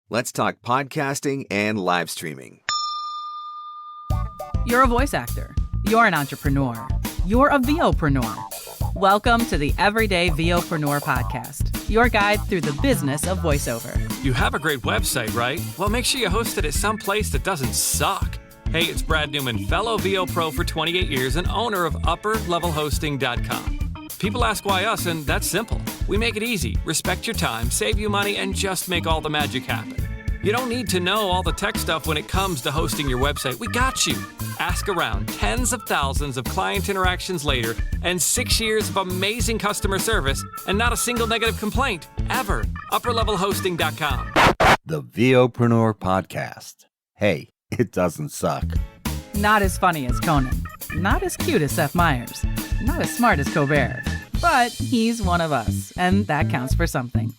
Let's talk podcasting and live streaming. You're a voice actor. You're an entrepreneur. You're a VOPRENEUR. Welcome to the Everyday VOPRENEUR podcast, your guide through the business of voiceover. You have a great website, right? Well, make sure you host it at some place that doesn't suck. Hey, it's Brad Newman, fellow VO Pro for 28 years and owner of UpperLevelHosting.com. People ask why us, and that's simple. We make it easy, respect your time, save you money, and just make all the magic happen. You don't need to know all the tech stuff when it comes to hosting your website. We got you. Ask around. Tens of thousands of client interactions later, and 6 years of amazing customer service, and not a single negative complaint, ever. UpperLevelHosting.com. The VOPRENEUR podcast. Hey, it doesn't suck. Not as funny as Conan. Not as cute as Seth Meyers. Not as smart as Colbert. But he's one of us, and that counts for something.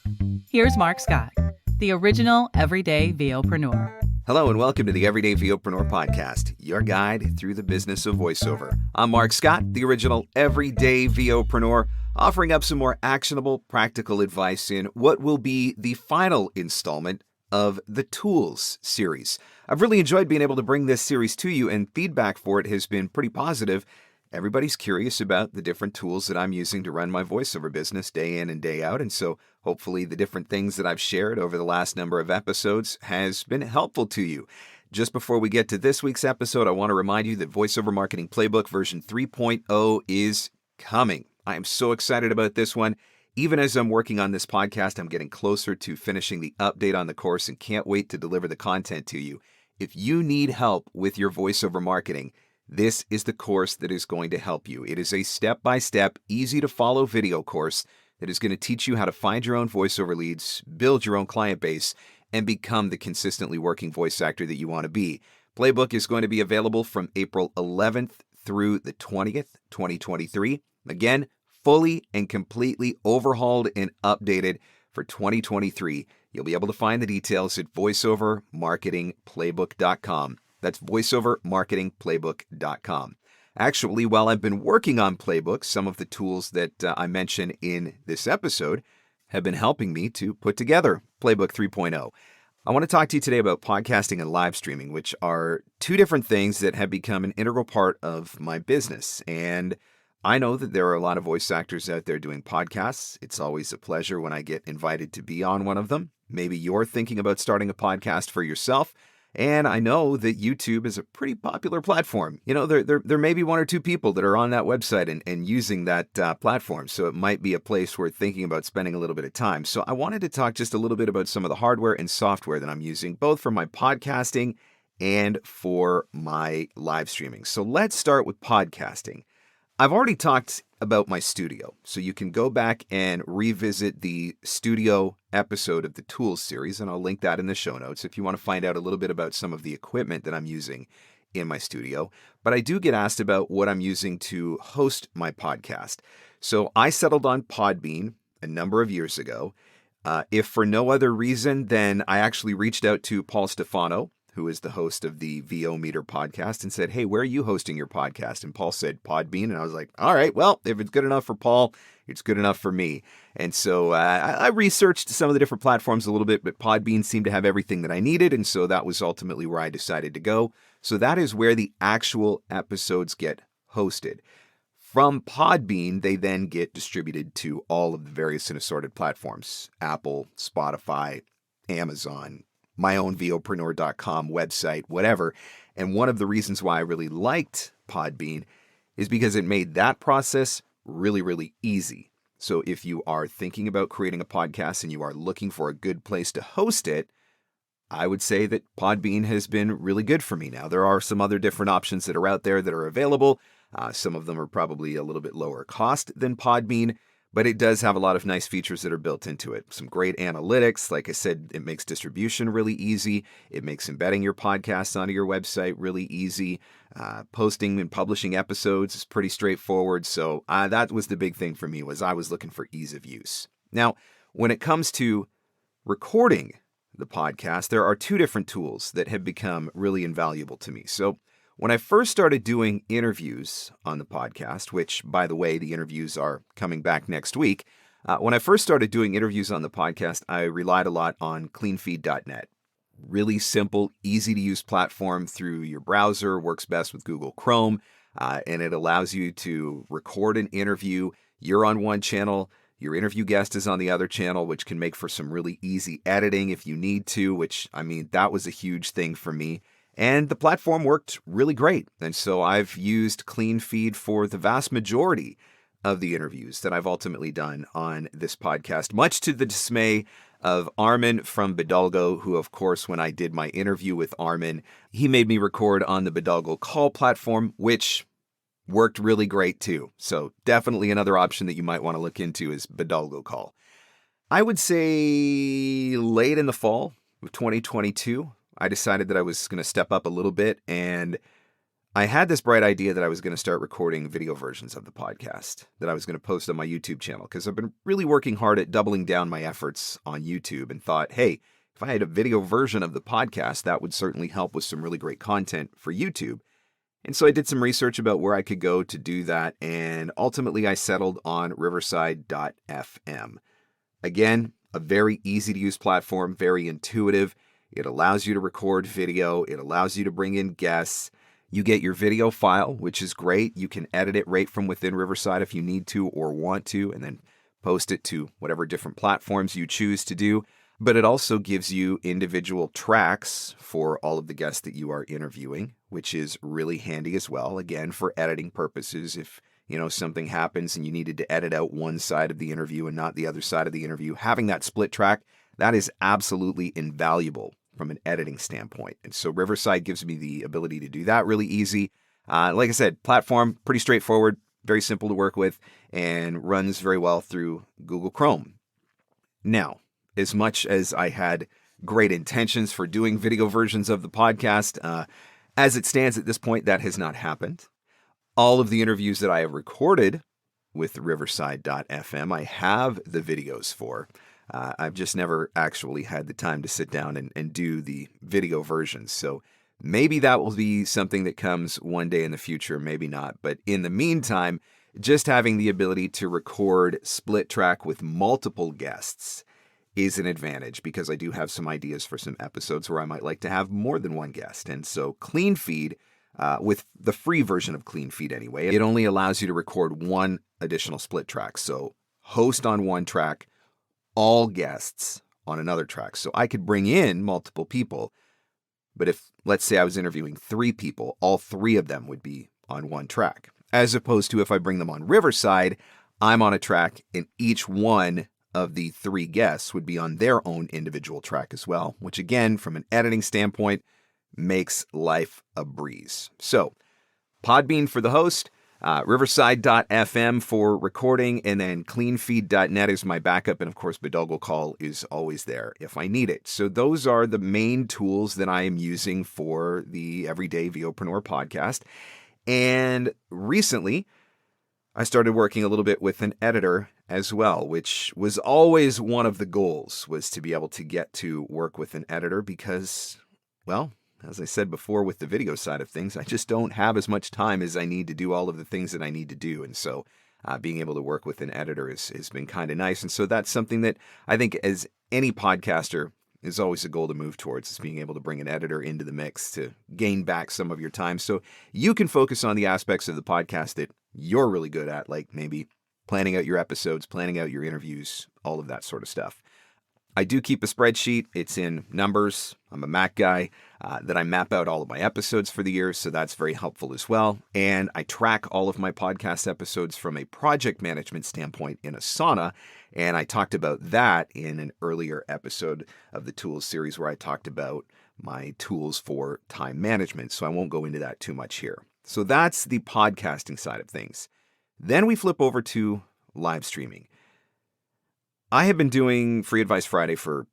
Here's Mark Scott, the original Everyday VOPRENEUR. Hello and welcome to the Everyday VOPRENEUR podcast, your guide through the business of voiceover. I'm Mark Scott, the original Everyday VOPRENEUR, offering up some more actionable, practical advice in what will be the final installment of the Tools series. I've really enjoyed being able to bring this series to you, and feedback for it has been pretty positive. Everybody's curious about the different tools that I'm using to run my voiceover business day in and day out, and so hopefully the different things that I've shared over the last number of episodes has been helpful to you. Just before we get to this week's episode, I want to remind you that Voiceover Marketing Playbook version 3.0 is coming. I am so excited about this one. Even as I'm working on this podcast, I'm getting closer to finishing the update on the course and can't wait to deliver the content to you. If you need help with your voiceover marketing, this is the course that is going to help you. It is a step-by-step, easy-to-follow video course that is going to teach you how to find your own voiceover leads, build your own client base, and become the consistently working voice actor that you want to be. Playbook is going to be available from April 11th through the 20th, 2023. Again, fully and completely overhauled and updated for 2023. You'll be able to find the details at voiceovermarketingplaybook.com. That's voiceovermarketingplaybook.com. Actually, while I've been working on Playbook, some of the tools that I mention in this episode have been helping me to put together Playbook 3.0. I want to talk to you today about podcasting and live streaming, which are two different things that have become an integral part of my business. And I know that there are a lot of voice actors out there doing podcasts. It's always a pleasure when I get invited to be on one of them. Maybe you're thinking about starting a podcast for yourself. And I know that YouTube is a pretty popular platform. You know, there may be one or two people that are on that website and using that platform. So it might be a place worth thinking about spending a little bit of time. So I wanted to talk just a little bit about some of the hardware and software that I'm using, both for my podcasting and for my live streaming. So let's start with podcasting. I've already talked about my studio, so you can go back and revisit the studio episode of the Tools series, and I'll link that in the show notes if you want to find out a little bit about some of the equipment that I'm using in my studio. But I do get asked about what I'm using to host my podcast. So I settled on Podbean a number of years ago. If for no other reason, then I actually reached out to Paul Stefano, who is the host of the VO Meter podcast, and said, hey, where are you hosting your podcast? And Paul said, Podbean. And I was like, all right, well, if it's good enough for Paul, it's good enough for me. And so I researched some of the different platforms a little bit, but Podbean seemed to have everything that I needed. And so that was ultimately where I decided to go. So that is where the actual episodes get hosted. From Podbean, they then get distributed to all of the various and assorted platforms: Apple, Spotify, Amazon, my own VOPRENEUR.com website, whatever. And one of the reasons why I really liked Podbean is because it made that process really, really easy. So if you are thinking about creating a podcast and you are looking for a good place to host it, I would say that Podbean has been really good for me. Now, there are some other different options that are out there that are available. Some of them are probably a little bit lower cost than Podbean, but it does have a lot of nice features that are built into it. Some great analytics. Like I said, it makes distribution really easy. It makes embedding your podcast onto your website really easy. Posting and publishing episodes is pretty straightforward. So that was the big thing for me, was I was looking for ease of use. Now, when it comes to recording the podcast, there are two different tools that have become really invaluable to me. So when I first started doing interviews on the podcast, which, by the way, the interviews are coming back next week. When I first started doing interviews on the podcast, I relied a lot on cleanfeed.net. really simple, easy to use platform through your browser, works best with Google Chrome, and it allows you to record an interview. You're on one channel, your interview guest is on the other channel, which can make for some really easy editing if you need to, which, I mean, that was a huge thing for me. And the platform worked really great. And so I've used CleanFeed for the vast majority of the interviews that I've ultimately done on this podcast, much to the dismay of Armin from Bidalgo, who, of course, when I did my interview with Armin, he made me record on the Bidalgo call platform, which worked really great too. So definitely another option that you might want to look into is Bidalgo call. I would say late in the fall of 2022, I decided that I was going to step up a little bit, and I had this bright idea that I was going to start recording video versions of the podcast that I was going to post on my YouTube channel, because I've been really working hard at doubling down my efforts on YouTube and thought, hey, if I had a video version of the podcast, that would certainly help with some really great content for YouTube. And so I did some research about where I could go to do that, and ultimately I settled on riverside.fm. Again, a very easy to use platform, very intuitive. It allows you to record video. It allows you to bring in guests. You get your video file, which is great. You can edit it right from within Riverside if you need to or want to, and then post it to whatever different platforms you choose to do. But it also gives you individual tracks for all of the guests that you are interviewing, which is really handy as well. Again, for editing purposes, if something happens and you needed to edit out one side of the interview and not the other side of the interview, having that split track, that is absolutely invaluable from an editing standpoint. And so Riverside gives me the ability to do that really easy. Like I said, platform, pretty straightforward, very simple to work with, and runs very well through Google Chrome. Now, as much as I had great intentions for doing video versions of the podcast, as it stands at this point, that has not happened. All of the interviews that I have recorded with Riverside.fm, I have the videos for. I've just never actually had the time to sit down and do the video versions. So maybe that will be something that comes one day in the future, maybe not. But in the meantime, just having the ability to record split track with multiple guests is an advantage, because I do have some ideas for some episodes where I might like to have more than one guest. And so CleanFeed, with the free version of CleanFeed anyway, it only allows you to record one additional split track. So host on one track, all guests on another track. So I could bring in multiple people, but if, let's say I was interviewing 3 people, all 3 of them would be on one track. As opposed to if I bring them on Riverside, I'm on a track and each one of the 3 guests would be on their own individual track as well, which again, from an editing standpoint, makes life a breeze. So Podbean for the host, Riverside.fm for recording, and then CleanFeed.net is my backup, and of course Bidalgo Call is always there if I need it. So those are the main tools that I am using for the Everyday VOpreneur podcast. And recently, I started working a little bit with an editor as well, which was always one of the goals, was to be able to get to work with an editor because, well, as I said before with the video side of things, I just don't have as much time as I need to do all of the things that I need to do. And so being able to work with an editor has been kind of nice. And so that's something that I think as any podcaster is always a goal to move towards, is being able to bring an editor into the mix to gain back some of your time so you can focus on the aspects of the podcast that you're really good at, like maybe planning out your episodes, planning out your interviews, all of that sort of stuff. I do keep a spreadsheet. It's in Numbers. I'm a Mac guy, that I map out all of my episodes for the year, so that's very helpful as well. And I track all of my podcast episodes from a project management standpoint in Asana, and I talked about that in an earlier episode of the Tools series where I talked about my tools for time management, so I won't go into that too much here. So that's the podcasting side of things. Then we flip over to live streaming. I have been doing Free Advice Friday for,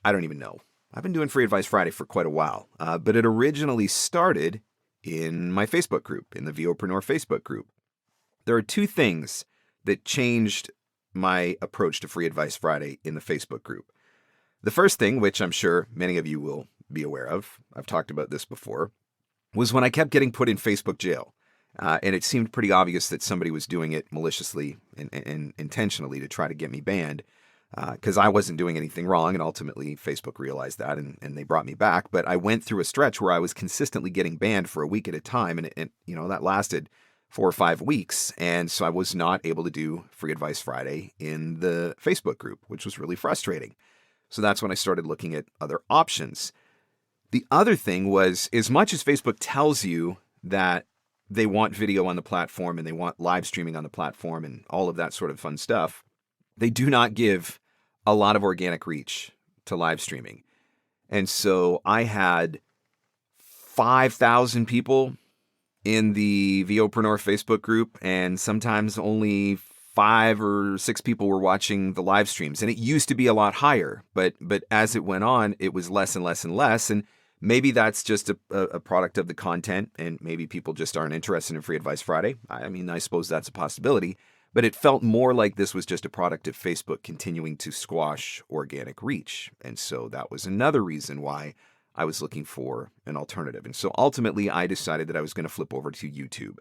I don't even know. I've been doing Free Advice Friday for quite a while, but it originally started in my Facebook group, in the VOPRENEUR Facebook group. There are 2 things that changed my approach to Free Advice Friday in the Facebook group. The first thing, which I'm sure many of you will be aware of, I've talked about this before, was when I kept getting put in Facebook jail. And it seemed pretty obvious that somebody was doing it maliciously and intentionally to try to get me banned. because I wasn't doing anything wrong, and ultimately Facebook realized that, and they brought me back. But I went through a stretch where I was consistently getting banned for a week at a time, and that lasted 4 or 5 weeks, and so I was not able to do Free Advice Friday in the Facebook group, which was really frustrating. So that's when I started looking at other options. The other thing was, as much as Facebook tells you that they want video on the platform and they want live streaming on the platform and all of that sort of fun stuff, they do not give a lot of organic reach to live streaming. And so I had 5,000 people in the VOPRENEUR Facebook group, and sometimes only 5 or 6 people were watching the live streams. And it used to be a lot higher, but as it went on, it was less and less and less. And maybe that's just a product of the content, and maybe people just aren't interested in Free Advice Friday. I mean, I suppose that's a possibility, but it felt more like this was just a product of Facebook continuing to squash organic reach. And so that was another reason why I was looking for an alternative. And so ultimately, I decided that I was going to flip over to YouTube.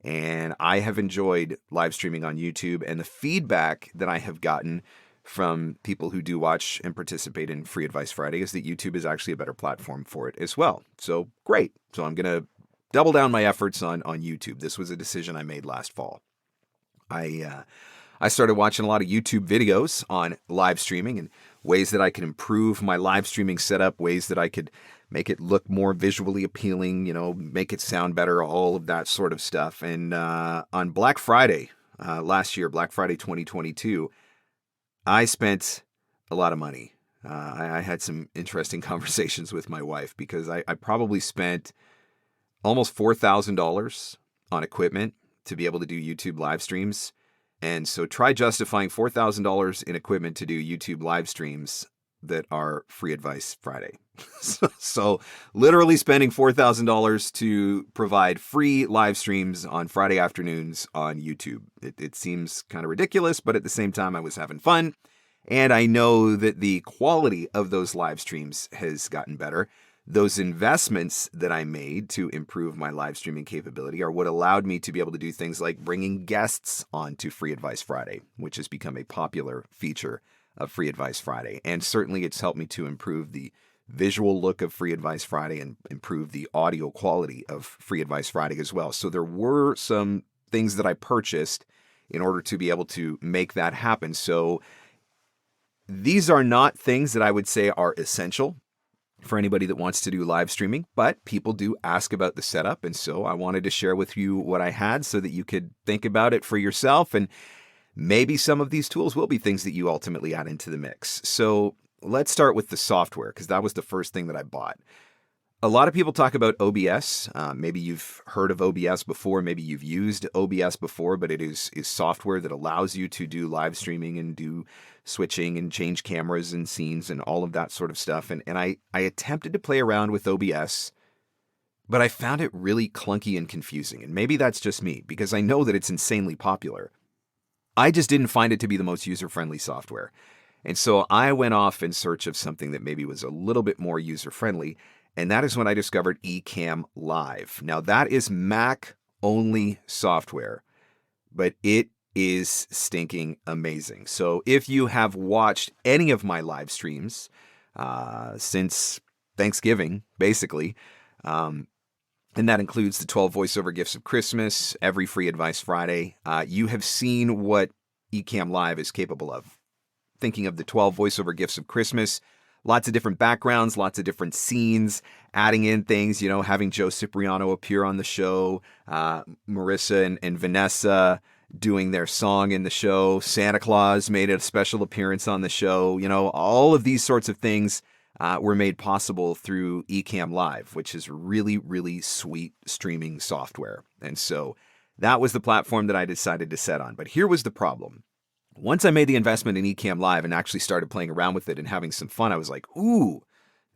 And I have enjoyed live streaming on YouTube, and the feedback that I have gotten from people who do watch and participate in Free Advice Friday is that YouTube is actually a better platform for it as well. So great. So I'm going to double down my efforts on YouTube. This was a decision I made last fall. I started watching a lot of YouTube videos on live streaming and ways that I could improve my live streaming setup, ways that I could make it look more visually appealing, make it sound better, all of that sort of stuff. And on Black Friday last year, Black Friday 2022, I spent a lot of money. I had some interesting conversations with my wife because I probably spent almost $4,000 on equipment to be able to do YouTube live streams. And so try justifying $4,000 in equipment to do YouTube live streams that are Free Advice Friday. So literally spending $4,000 to provide free live streams on Friday afternoons on YouTube. It seems kind of ridiculous, but at the same time, I was having fun. And I know that the quality of those live streams has gotten better. Those investments that I made to improve my live streaming capability are what allowed me to be able to do things like bringing guests on to Free Advice Friday, which has become a popular feature of Free Advice Friday. And certainly it's helped me to improve the visual look of Free Advice Friday and improve the audio quality of Free Advice Friday as well. So there were some things that I purchased in order to be able to make that happen. So these are not things that I would say are essential for anybody that wants to do live streaming, but people do ask about the setup. And so I wanted to share with you what I had so that you could think about it for yourself. And maybe some of these tools will be things that you ultimately add into the mix. So let's start with the software, because that was the first thing that I bought. A lot of people talk about OBS. Maybe you've heard of OBS before. Maybe you've used OBS before, but it is software that allows you to do live streaming and do switching and change cameras and scenes and all of that sort of stuff. And I attempted to play around with OBS, but I found it really clunky and confusing. And maybe that's just me, because I know that it's insanely popular. I just didn't find it to be the most user-friendly software. And so I went off in search of something that maybe was a little bit more user-friendly. And that is when I discovered Ecamm Live. Now, that is Mac-only software, but it is stinking amazing. So if you have watched any of my live streams since Thanksgiving, basically, and that includes the 12 voiceover gifts of Christmas, every Free Advice Friday, you have seen what Ecamm Live is capable of. Thinking of the 12 voiceover gifts of Christmas, lots of different backgrounds, lots of different scenes, adding in things, having Joe Cipriano appear on the show, Marissa and Vanessa doing their song in the show, Santa Claus made a special appearance on the show, all of these sorts of things were made possible through Ecamm Live, which is really, really sweet streaming software. And so that was the platform that I decided to set on. But here was the problem. Once I made the investment in Ecamm Live and actually started playing around with it and having some fun, I was like, ooh,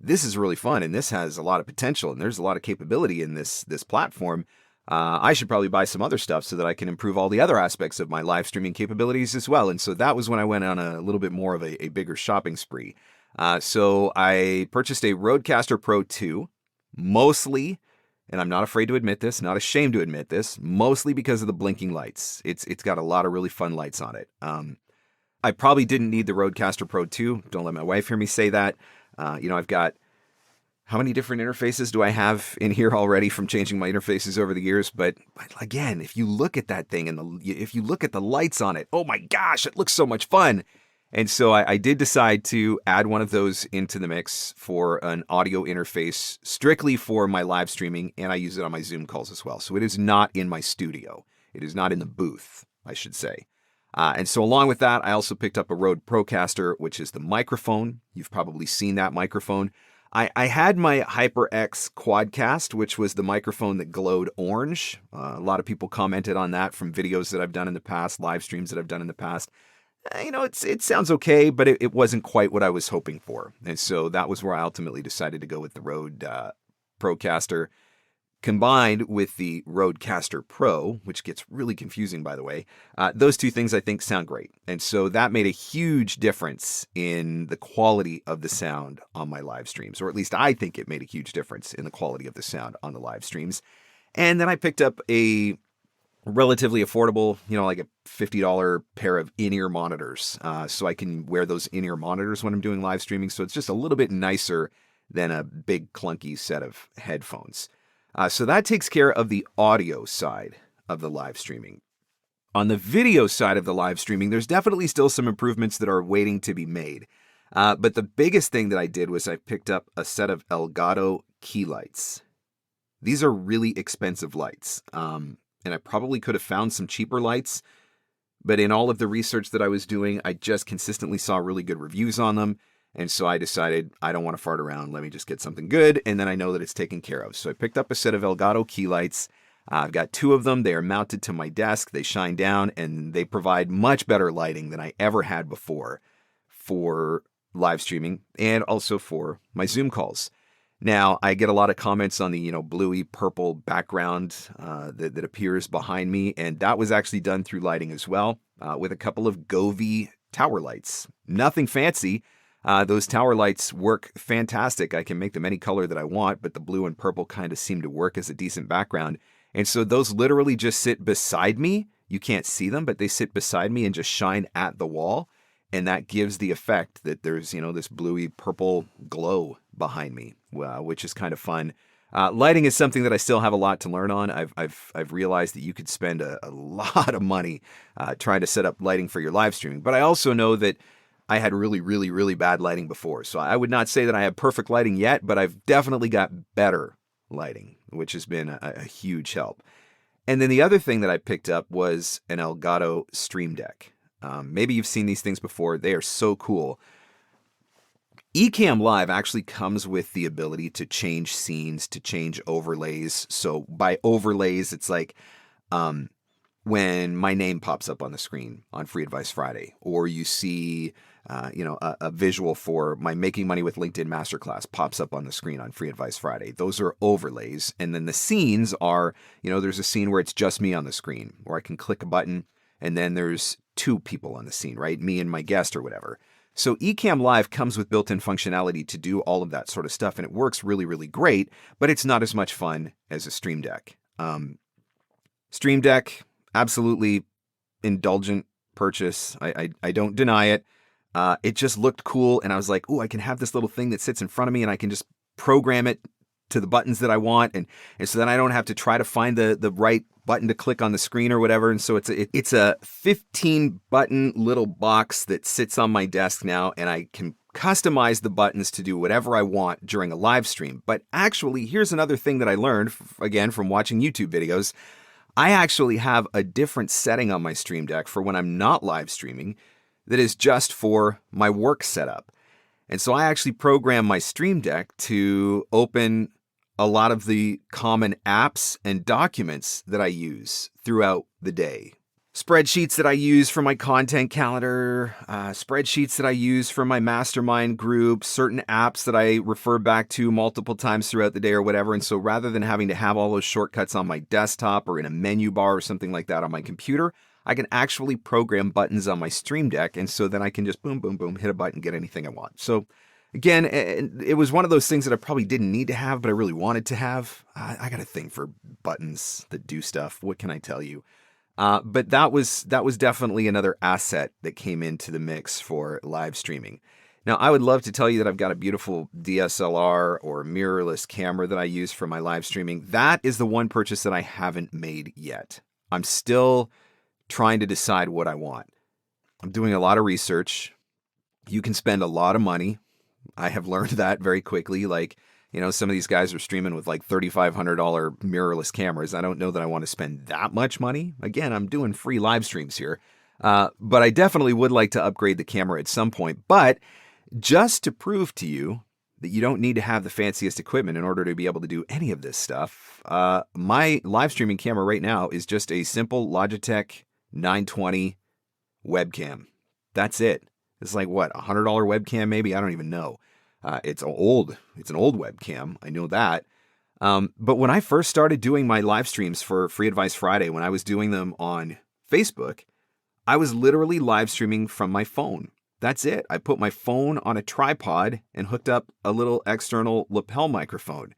this is really fun, and this has a lot of potential, and there's a lot of capability in this platform. I should probably buy some other stuff so that I can improve all the other aspects of my live streaming capabilities as well. And so that was when I went on a little bit more of a bigger shopping spree. So I purchased a Rodecaster Pro 2, mostly, and I'm not afraid to admit this, not ashamed to admit this, mostly because of the blinking lights. It's got a lot of really fun lights on it. I probably didn't need the Rodecaster Pro 2. Don't let my wife hear me say that. I've got, how many different interfaces do I have in here already from changing my interfaces over the years? But again, if you look at that thing and if you look at the lights on it, oh my gosh, it looks so much fun. And so I did decide to add one of those into the mix for an audio interface strictly for my live streaming, and I use it on my Zoom calls as well. So it is not in my studio. It is not in the booth, I should say. And so along with that, I also picked up a Rode Procaster, which is the microphone. You've probably seen that microphone. I had my HyperX Quadcast, which was the microphone that glowed orange. A lot of people commented on that from videos that I've done in the past, live streams that I've done in the past. It sounds okay, but it wasn't quite what I was hoping for. And so that was where I ultimately decided to go with the Rode Procaster, combined with the Rodecaster Pro, which gets really confusing, by the way. Those two things I think sound great. And so that made a huge difference in the quality of the sound on my live streams, or at least I think it made a huge difference in the quality of the sound on the live streams. And then I picked up a relatively affordable, like a $50 pair of in-ear monitors. So I can wear those in-ear monitors when I'm doing live streaming. So it's just a little bit nicer than a big clunky set of headphones. So that takes care of the audio side of the live streaming. On the video side of the live streaming, there's definitely still some improvements that are waiting to be made. But the biggest thing that I did was I picked up a set of Elgato key lights. These are really expensive lights. And I probably could have found some cheaper lights. But in all of the research that I was doing, I just consistently saw really good reviews on them. And so I decided I don't want to fart around. Let me just get something good. And then I know that it's taken care of. So I picked up a set of Elgato key lights. I've got two of them. They are mounted to my desk. They shine down and they provide much better lighting than I ever had before for live streaming and also for my Zoom calls. Now, I get a lot of comments on the, bluey purple background that appears behind me. And that was actually done through lighting as well with a couple of Govee tower lights. Nothing fancy. Those tower lights work fantastic. I can make them any color that I want, but the blue and purple kind of seem to work as a decent background. And so those literally just sit beside me. You can't see them, but they sit beside me and just shine at the wall. And that gives the effect that there's, this bluey purple glow behind me, which is kind of fun. Lighting is something that I still have a lot to learn on. I've realized that you could spend a lot of money trying to set up lighting for your live streaming. But I also know that I had really, really, really bad lighting before. So I would not say that I have perfect lighting yet, but I've definitely got better lighting, which has been a huge help. And then the other thing that I picked up was an Elgato Stream Deck. Maybe you've seen these things before. They are so cool. Ecamm Live actually comes with the ability to change scenes, to change overlays. So by overlays, it's like when my name pops up on the screen on Free Advice Friday, or you see a visual for my Making Money with LinkedIn Masterclass pops up on the screen on Free Advice Friday. Those are overlays. And then the scenes are, there's a scene where it's just me on the screen, where I can click a button, and then there's two people on the scene, right? Me and my guest or whatever. So Ecamm Live comes with built-in functionality to do all of that sort of stuff, and it works really, really great, but it's not as much fun as a Stream Deck. Stream Deck, absolutely indulgent purchase. I don't deny it. It just looked cool, and I was like, oh, I can have this little thing that sits in front of me, and I can just program it to the buttons that I want, and so then I don't have to try to find the right button to click on the screen or whatever. And so it's a 15-button little box that sits on my desk now, and I can customize the buttons to do whatever I want during a live stream. But actually, here's another thing that I learned, again, from watching YouTube videos. I actually have a different setting on my Stream Deck for when I'm not live streaming that is just for my work setup. And so I actually program my Stream Deck to open a lot of the common apps and documents that I use throughout the day. Spreadsheets that I use for my content calendar, spreadsheets that I use for my mastermind group, certain apps that I refer back to multiple times throughout the day or whatever. And so rather than having to have all those shortcuts on my desktop or in a menu bar or something like that on my computer, I can actually program buttons on my Stream Deck. And so then I can just boom, boom, boom, hit a button, get anything I want. So again, it was one of those things that I probably didn't need to have, but I really wanted to have. I got a thing for buttons that do stuff. What can I tell you? But that was definitely another asset that came into the mix for live streaming. Now, I would love to tell you that I've got a beautiful DSLR or mirrorless camera that I use for my live streaming. That is the one purchase that I haven't made yet. I'm still trying to decide what I want. I'm doing a lot of research. You can spend a lot of money. I have learned that very quickly. Like, some of these guys are streaming with like $3,500 mirrorless cameras. I don't know that I want to spend that much money. Again, I'm doing free live streams here. But I definitely would like to upgrade the camera at some point. But just to prove to you that you don't need to have the fanciest equipment in order to be able to do any of this stuff, my live streaming camera right now is just a simple Logitech 920 webcam. That's it. It's like, what, $100 webcam maybe? I don't even know. It's an old webcam. I know that. But when I first started doing my live streams for Free Advice Friday, when I was doing them on Facebook, I was literally live streaming from my phone. That's it. I put my phone on a tripod and hooked up a little external lapel microphone.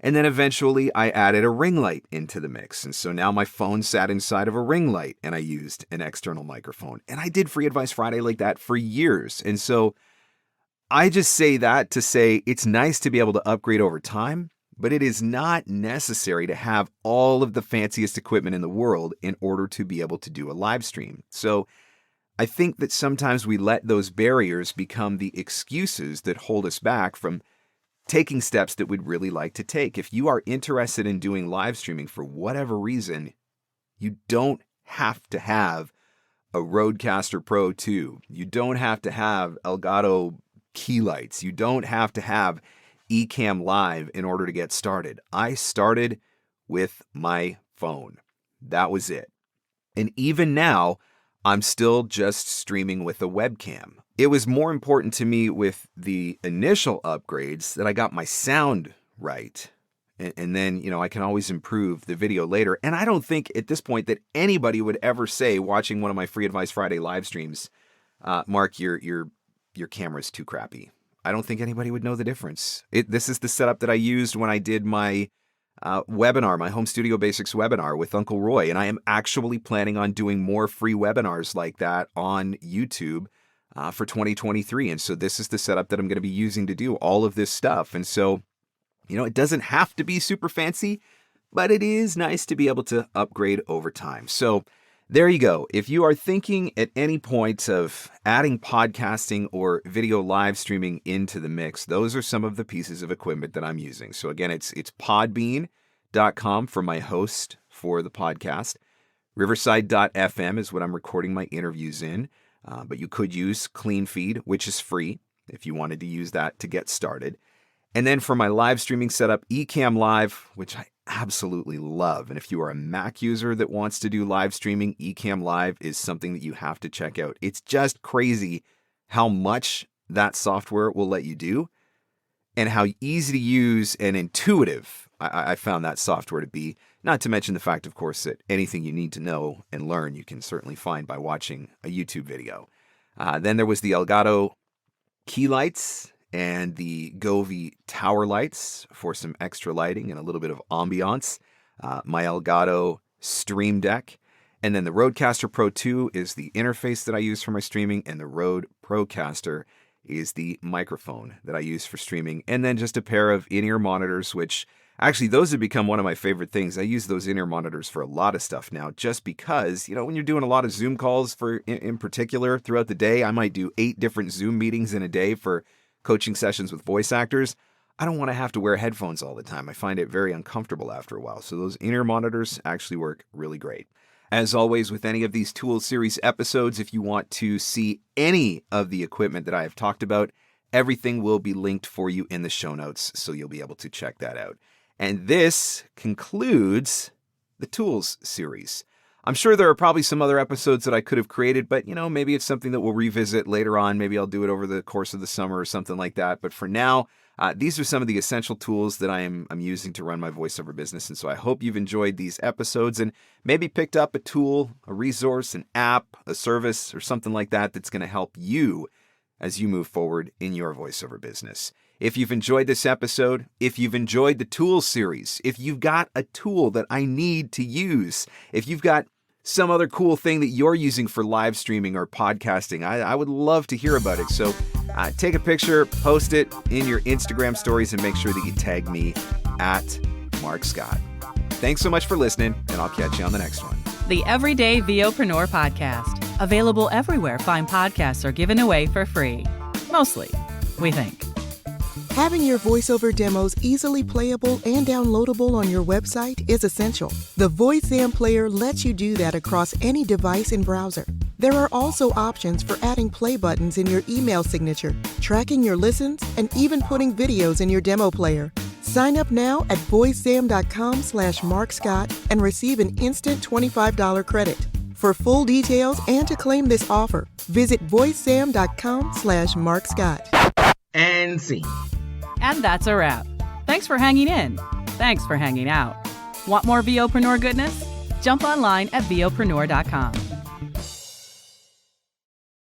And then eventually I added a ring light into the mix. And so now my phone sat inside of a ring light and I used an external microphone. And I did Free Advice Friday like that for years. And so I just say that to say it's nice to be able to upgrade over time, but it is not necessary to have all of the fanciest equipment in the world in order to be able to do a live stream. So I think that sometimes we let those barriers become the excuses that hold us back from taking steps that we'd really like to take. If you are interested in doing live streaming for whatever reason, you don't have to have a Rodecaster Pro 2. You don't have to have Elgato key lights. You don't have to have Ecamm Live in order to get started. I started with my phone. That was it. And even now, I'm still just streaming with a webcam. It was more important to me with the initial upgrades that I got my sound right. And then, I can always improve the video later. And I don't think at this point that anybody would ever say, watching one of my Free Advice Friday live streams, Mark, your camera's too crappy. I don't think anybody would know the difference. This is the setup that I used when I did my webinar, my Home Studio Basics webinar with Uncle Roy. And I am actually planning on doing more free webinars like that on YouTube for 2023. And so this is the setup that I'm going to be using to do all of this stuff. And so, it doesn't have to be super fancy, but it is nice to be able to upgrade over time. So there you go. If you are thinking at any point of adding podcasting or video live streaming into the mix, those are some of the pieces of equipment that I'm using. So again, it's podbean.com for my host for the podcast. Riverside.fm is what I'm recording my interviews in. But you could use CleanFeed, which is free if you wanted to use that to get started. And then for my live streaming setup, Ecamm Live, which I absolutely love. And if you are a Mac user that wants to do live streaming, Ecamm Live is something that you have to check out. It's just crazy how much that software will let you do and how easy to use and intuitive I found that software to be. Not to mention the fact, of course, that anything you need to know and learn, you can certainly find by watching a YouTube video. Then there was the Elgato key lights and the Govee tower lights for some extra lighting and a little bit of ambiance. My Elgato Stream Deck. And then the Rodecaster Pro 2 is the interface that I use for my streaming, and the Rode Procaster is the microphone that I use for streaming. And then just a pair of in-ear monitors, which actually those have become one of my favorite things. I use those in-ear monitors for a lot of stuff now, just because, when you're doing a lot of Zoom calls in particular throughout the day, I might do 8 different Zoom meetings in a day for coaching sessions with voice actors. I don't want to have to wear headphones all the time. I find it very uncomfortable after a while. So those in-ear monitors actually work really great. As always, with any of these Tools Series episodes, if you want to see any of the equipment that I have talked about, everything will be linked for you in the show notes, so you'll be able to check that out. And this concludes the Tools Series. I'm sure there are probably some other episodes that I could have created, but, maybe it's something that we'll revisit later on. Maybe I'll do it over the course of the summer or something like that. But for now, these are some of the essential tools that I'm using to run my voiceover business. And so I hope you've enjoyed these episodes and maybe picked up a tool, a resource, an app, a service, or something like that that's going to help you as you move forward in your voiceover business. If you've enjoyed this episode, if you've enjoyed the Tools Series, if you've got a tool that I need to use, if you've got some other cool thing that you're using for live streaming or podcasting. I would love to hear about it. So take a picture, post it in your Instagram stories, and make sure that you tag me at Mark Scott. Thanks so much for listening, and I'll catch you on the next one. The Everyday VOpreneur Podcast. Available everywhere fine podcasts are given away for free. Mostly, we think. Having your voiceover demos easily playable and downloadable on your website is essential. The VoiceZam player lets you do that across any device and browser. There are also options for adding play buttons in your email signature, tracking your listens, and even putting videos in your demo player. Sign up now at voicezam.com/MarkScott and receive an instant $25 credit. For full details and to claim this offer, visit voicezam.com/MarkScott. And scene. And that's a wrap. Thanks for hanging in. Thanks for hanging out. Want more VOpreneur goodness? Jump online at VOpreneur.com.